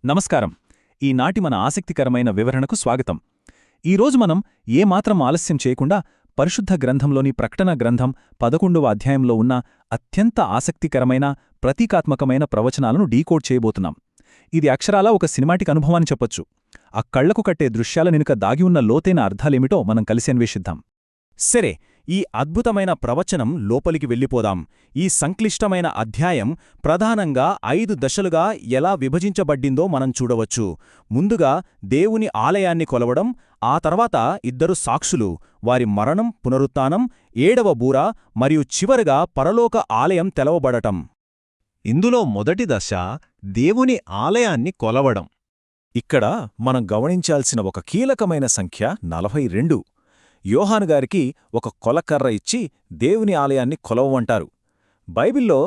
నమస్కారం. ఈనాటి మన ఆసక్తికరమైన వివరణకు స్వాగతం. ఈరోజు మనం ఏమాత్రం ఆలస్యం చేయకుండా పరిశుద్ధ గ్రంథంలోని ప్రకటన గ్రంథం 11వ అధ్యాయంలో ఉన్న అత్యంత ఆసక్తికరమైన ప్రతీకాత్మకమైన ప్రవచనాలను డీకోడ్ చేయబోతున్నాం. ఇది అక్షరాలా ఒక సినిమాటిక్ అనుభవాన్ని చెప్పొచ్చు. ఆ కళ్లకు కట్టే దృశ్యాల వెనుక దాగి ఉన్న లోతైన అర్థాలేమిటో మనం కలిసి అన్వేషిద్దాం. సరే, ఈ అద్భుతమైన ప్రవచనం లోపలికి వెళ్ళిపోదాం. ఈ సంక్లిష్టమైన అధ్యాయం ప్రధానంగా 5 దశలుగా ఎలా విభజించబడ్డిందో మనం చూడవచ్చు. ముందుగా దేవుని ఆలయాన్ని కొలవడం, ఆ తర్వాత 2 సాక్షులు, వారి మరణం, పునరుత్థానం, 7వ బూర మరియు చివరగా పరలోక ఆలయం తెలవబడటం. ఇందులో మొదటి దశ దేవుని ఆలయాన్ని కొలవడం. ఇక్కడ మనం గమనించాల్సిన ఒక కీలకమైన సంఖ్య 42. యోహానుగారికి ఒక కొలకర్ర ఇచ్చి దేవుని ఆలయాన్ని కొలవమంటారు. బైబిల్లో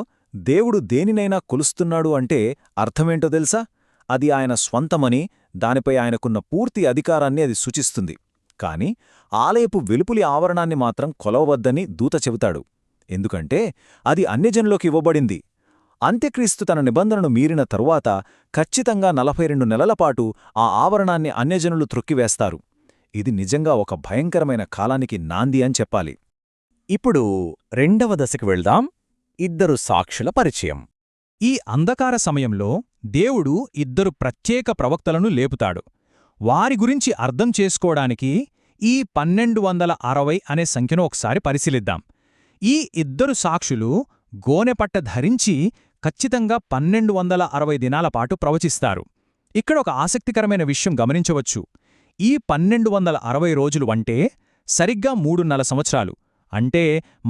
దేవుడు దేనినైనా కొలుస్తున్నాడు అంటే అర్థమేంటో తెలుసా? అది ఆయన స్వంతమని, దానిపై ఆయనకున్న పూర్తి అధికారాన్ని అది సూచిస్తుంది. కాని ఆలయపు వెలుపులి ఆవరణాన్ని మాత్రం కొలవవద్దని దూత చెబుతాడు. ఎందుకంటే అది అన్యజనులకు ఇవ్వబడింది. అంత్యక్రీస్తు తన నిబంధనను మీరిన తరువాత ఖచ్చితంగా 42 నెలలపాటు ఆ ఆవరణాన్ని అన్యజనులు త్రొక్కివేస్తారు. ఇది నిజంగా ఒక భయంకరమైన కాలానికి నాంది అని చెప్పాలి. ఇప్పుడు 2వ దశకు వెళ్దాం. 2 సాక్షుల పరిచయం. ఈ అంధకార సమయంలో దేవుడు 2 ప్రత్యేక ప్రవక్తలను లేపుతాడు. వారి గురించి అర్థం చేసుకోవడానికి ఈ 1260 అనే సంఖ్యను ఒకసారి పరిశీలిద్దాం. ఈ 2 సాక్షులు గోనెపట్ట ధరించి ఖచ్చితంగా 1260 దినాల పాటు ప్రవచిస్తారు. ఇక్కడ ఒక ఆసక్తికరమైన విషయం గమనించవచ్చు. ఈ 1260 రోజులు అంటే సరిగ్గా 3.5 సంవత్సరాలు. అంటే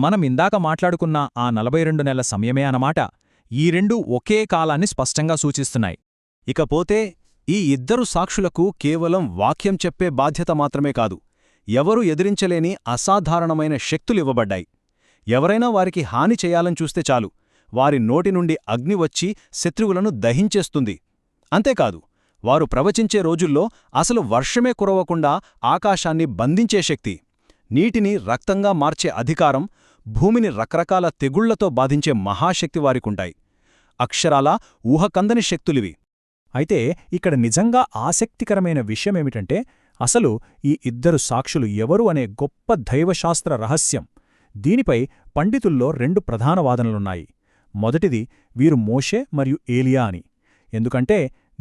మనమిందాక మాట్లాడుకున్న ఆ 42 నెలల సమయమే అన్నమాట. ఈ రెండూ ఒకే కాలాన్ని స్పష్టంగా సూచిస్తున్నాయి. ఇకపోతే ఈ 2 సాక్షులకు కేవలం వాక్యం చెప్పే బాధ్యత మాత్రమే కాదు, ఎవరూ ఎదిరించలేని అసాధారణమైన శక్తులివ్వబడ్డాయి. ఎవరైనా వారికి హాని చేయాలని చూస్తే చాలు, వారి నోటి నుండి అగ్ని వచ్చి శత్రువులను దహించేస్తుంది. అంతేకాదు, వారు ప్రవచించే రోజుల్లో అసలు వర్షమే కురవకుండా ఆకాశాన్ని బంధించే శక్తి, నీటిని రక్తంగా మార్చే అధికారం, భూమిని రకరకాల తెగుళ్లతో బాధించే మహాశక్తి వారికుంటాయి. అక్షరాలా ఊహకందని శక్తులివి. అయితే ఇక్కడ నిజంగా ఆసక్తికరమైన విషయమేమిటంటే, అసలు ఈ 2 సాక్షులు ఎవరు అనే గొప్ప దైవశాస్త్ర రహస్యం. దీనిపై పండితుల్లో 2 ప్రధాన వాదనలున్నాయి. మొదటిది, వీరు మోషే మరియు ఏలియా అని. ఎందుకంటే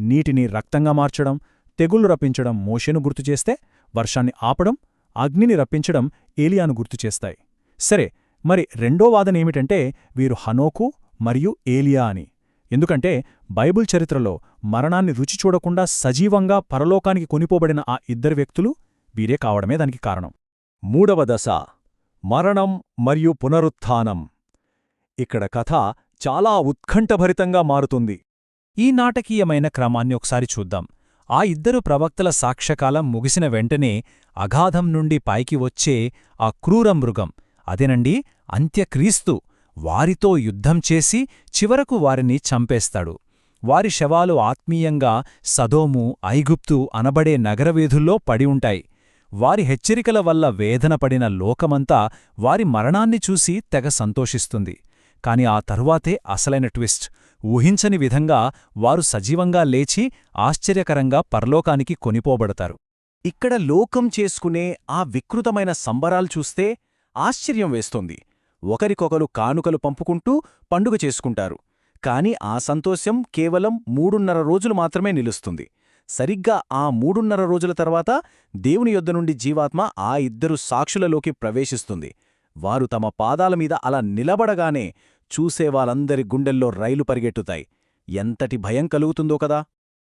నీటిని రక్తంగా మార్చడం, తెగుళ్లు రప్పించడం మోషేను గుర్తుచేస్తే, వర్షాన్ని ఆపడం, అగ్నిని రప్పించడం ఏలియాను గుర్తుచేస్తాయి. సరే, మరి రెండో వాదనేమిటంటే వీరు హనోకు మరియు ఏలియా అని. ఎందుకంటే బైబిల్ చరిత్రలో మరణాన్ని రుచి చూడకుండా సజీవంగా పరలోకానికి కొనిపోబడిన ఆ 2 వ్యక్తులు వీరే కావడమే దానికి కారణం. 3వ దశ మరణం మరియు పునరుత్థానం. ఇక్కడ కథ చాలా ఉత్కంఠభరితంగా మారుతుంది. ఈ నాటకీయమైన క్రమాన్ని ఒకసారి చూద్దాం. ఆ 2 ప్రవక్తల సాక్ష్యకాలం ముగిసిన వెంటనే అగాధం నుండి పైకి వచ్చే ఆ క్రూర మృగం, అదేనండి అంత్యక్రీస్తు, వారితో యుద్ధం చేసి చివరకు వారిని చంపేస్తాడు. వారి శవాలు ఆత్మీయంగా సదోము, ఐగుప్తు అనబడే నగరవీధుల్లో పడి ఉంటాయి. వారి హెచ్చరికల వల్ల వేదనపడిన లోకమంతా వారి మరణాన్ని చూసి తెగ సంతోషిస్తుంది. కాని ఆ తరువాతే అసలైన ట్విస్ట్. ఊహించని విధంగా వారు సజీవంగా లేచి ఆశ్చర్యకరంగా పరలోకానికి కొనిపోబడతారు. ఇక్కడ లోకం చేసుకునే ఆ వికృతమైన సంబరాలు చూస్తే ఆశ్చర్యం వేస్తోంది. ఒకరికొకరు కానుకలు పంపుకుంటూ పండుగ చేసుకుంటారు. కాని ఆ సంతోషం కేవలం 3.5 రోజులు మాత్రమే నిలుస్తుంది. సరిగ్గా ఆ 3.5 రోజుల తర్వాత దేవుని యొద్ద నుండి జీవాత్మ ఆ 2 సాక్షులలోకి ప్రవేశిస్తుంది. వారు తమ పాదాలమీద అలా నిలబడగానే చూసేవాళ్ళందరి గుండెల్లో రైలు పరిగెట్టుతాయి. ఎంతటి భయం కలుగుతుందో కదా!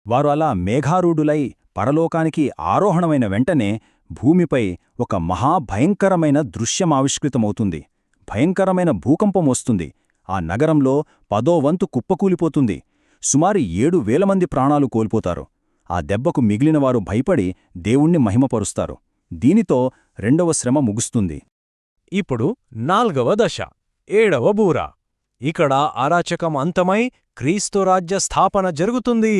వారు అలా మేఘారూఢులై పరలోకానికి ఆరోహణమైన వెంటనే భూమిపై ఒక మహాభయంకరమైన దృశ్యమావిష్కృతమవుతుంది. భయంకరమైన భూకంపం వస్తుంది. ఆ నగరంలో 10వ వంతు కుప్పకూలిపోతుంది. సుమారు 7,000 మంది ప్రాణాలు కోల్పోతారు. ఆ దెబ్బకు మిగిలినవారు భయపడి దేవుణ్ణి మహిమపరుస్తారు. దీనితో 2వ శ్రమ ముగుస్తుంది. ఇప్పుడు 4వ దశ, 7వ బూర. ఇక్కడ అరాచకం అంతమై క్రీస్తురాజ్య స్థాపన జరుగుతుంది.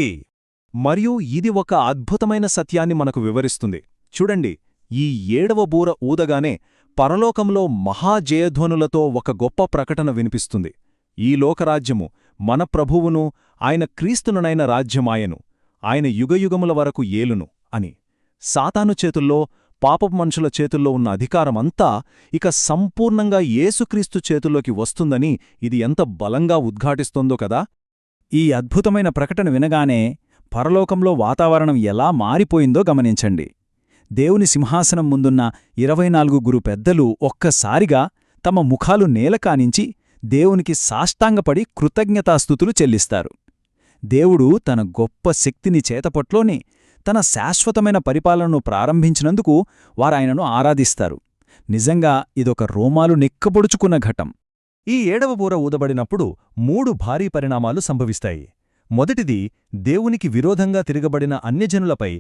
మరియు ఇది ఒక అద్భుతమైన సత్యాన్ని మనకు వివరిస్తుంది. చూడండి, ఈ 7వ బూర ఊదగానే పరలోకంలో మహాజయధ్వనులతో ఒక గొప్ప ప్రకటన వినిపిస్తుంది. ఈ లోకరాజ్యము మన ప్రభువును ఆయన క్రీస్తుననైన రాజ్యమాయను. ఆయన యుగయుగముల వరకు ఏలును అని. సాతాను చేతుల్లో, పాపపు మనుషుల చేతుల్లో ఉన్న అధికారమంతా ఇక సంపూర్ణంగా యేసుక్రీస్తు చేతుల్లోకి వస్తుందని ఇది ఎంత బలంగా ఉద్ఘాటిస్తోందో కదా. ఈ అద్భుతమైన ప్రకటన వినగానే పరలోకంలో వాతావరణం ఎలా మారిపోయిందో గమనించండి. దేవుని సింహాసనం ముందున్న 24 పెద్దలు ఒక్కసారిగా తమ ముఖాలు నేలకానించి దేవునికి సాష్టాంగపడి కృతజ్ఞతాస్తుతులు చెల్లిస్తారు. దేవుడు తన గొప్ప శక్తిని చేతపట్లోని తన శాశ్వతమైన పరిపాలనను ప్రారంభించినందుకు వారాయనను ఆరాధిస్తారు. నిజంగా ఇదొక రోమాలు నిక్కబొడుచుకున్న ఘటం. ఈ 7వ బూర ఊదబడినప్పుడు 3 భారీ పరిణామాలు సంభవిస్తాయి. మొదటిది, దేవునికి విరోధంగా తిరగబడిన అన్యజనులపై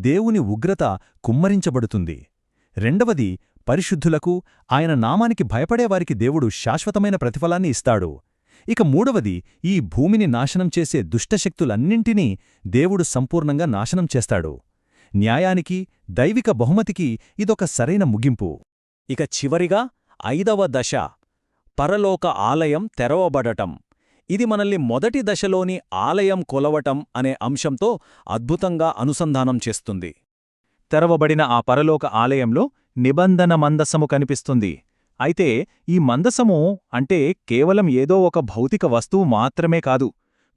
దేవుని ఉగ్రత కుమ్మరించబడుతుంది. రెండవది, పరిశుద్ధులకు, ఆయన నామానికి భయపడేవారికి దేవుడు శాశ్వతమైన ప్రతిఫలాన్ని ఇస్తాడు. ఇక మూడవది, ఈ భూమిని నాశనం చేసే దుష్టశక్తులన్నింటినీ దేవుడు సంపూర్ణంగా నాశనం చేస్తాడు. న్యాయానికి, దైవిక బహుమతికి ఇదొక సరైన ముగింపు. ఇక చివరిగా 5వ దశ, పరలోక ఆలయం తెరవబడటం. ఇది మనల్ని మొదటి దశలోని ఆలయం కొలవటం అనే అంశంతో అద్భుతంగా అనుసంధానం చేస్తుంది. తెరవబడిన ఆ పరలోక ఆలయంలో నిబంధన మందసము కనిపిస్తుంది. అయితే ఈ మందసము అంటే కేవలం ఏదో ఒక భౌతిక వస్తువు మాత్రమే కాదు.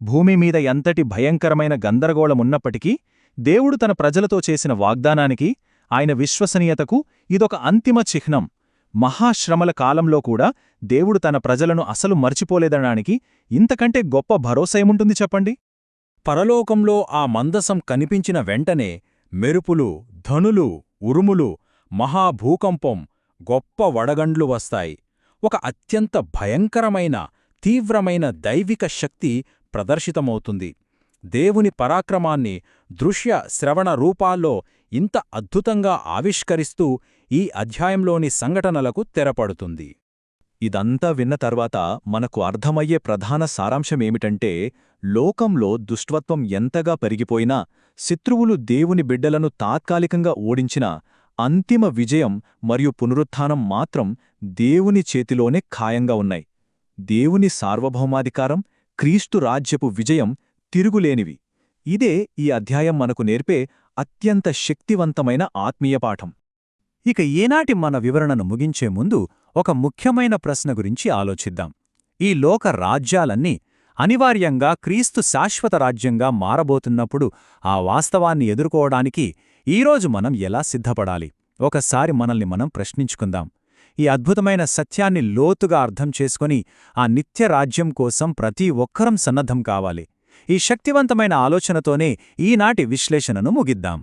భూమిమీద ఎంతటి భయంకరమైన గందరగోళమున్నప్పటికీ దేవుడు తన ప్రజలతో చేసిన వాగ్దానానికి, ఆయన విశ్వసనీయతకు ఇదొక అంతిమ చిహ్నం. మహాశ్రమల కాలంలో కూడా దేవుడు తన ప్రజలను అసలు మర్చిపోలేదనడానికి ఇంతకంటే గొప్ప భరోసేముంటుంది చెప్పండి. పరలోకంలో ఆ మందసం కనిపించిన వెంటనే మెరుపులు, ధనులు, ఉరుములు, మహాభూకంపం, గొప్ప వడగండ్లు వస్తాయి. ఒక అత్యంత భయంకరమైన, తీవ్రమైన దైవిక శక్తి ప్రదర్శితమవుతుంది. దేవుని పరాక్రమాన్ని దృశ్య శ్రవణ రూపాల్లో ఇంత అద్భుతంగా ఆవిష్కరిస్తూ ఈ అధ్యాయంలోని సంఘటనలకు తెరపడుతుంది. ఇదంతా విన్న తర్వాత మనకు అర్థమయ్యే ప్రధాన సారాంశమేమిటంటే, లోకంలో దుష్టత్వం ఎంతగా పెరిగిపోయినా, శత్రువులు దేవుని బిడ్డలను తాత్కాలికంగా ఓడించినా, అంతిమ విజయం మరియు పునరుత్థానం మాత్రం దేవుని చేతిలోనే ఖాయంగా ఉన్నాయి. దేవుని సార్వభౌమాధికారం, క్రీస్తు రాజ్యపు విజయం తిరుగులేనివి. ఇదే ఈ అధ్యాయం మనకు నేర్పే అత్యంత శక్తివంతమైన ఆత్మీయ పాఠం. ఇక ఈనాటి మన వివరణను ముగించే ముందు ఒక ముఖ్యమైన ప్రశ్న గురించి ఆలోచిద్దాం. ఈ లోక రాజ్యాలన్నీ అనివార్యంగా క్రీస్తు శాశ్వత రాజ్యంగా మారబోతున్నప్పుడు ఆ వాస్తవాన్ని ఎదుర్కోవడానికి ఈరోజు మనం ఎలా సిద్ధపడాలి? ఒకసారి మనల్ని మనం ప్రశ్నించుకుందాం. ఈ అద్భుతమైన సత్యాన్ని లోతుగా అర్థం చేసుకుని ఆ నిత్య రాజ్యం కోసం ప్రతి ఒక్కరం సన్నద్ధం కావాలి. ఈ శక్తివంతమైన ఆలోచనతోనే ఈనాటి విశ్లేషణను ముగిద్దాం.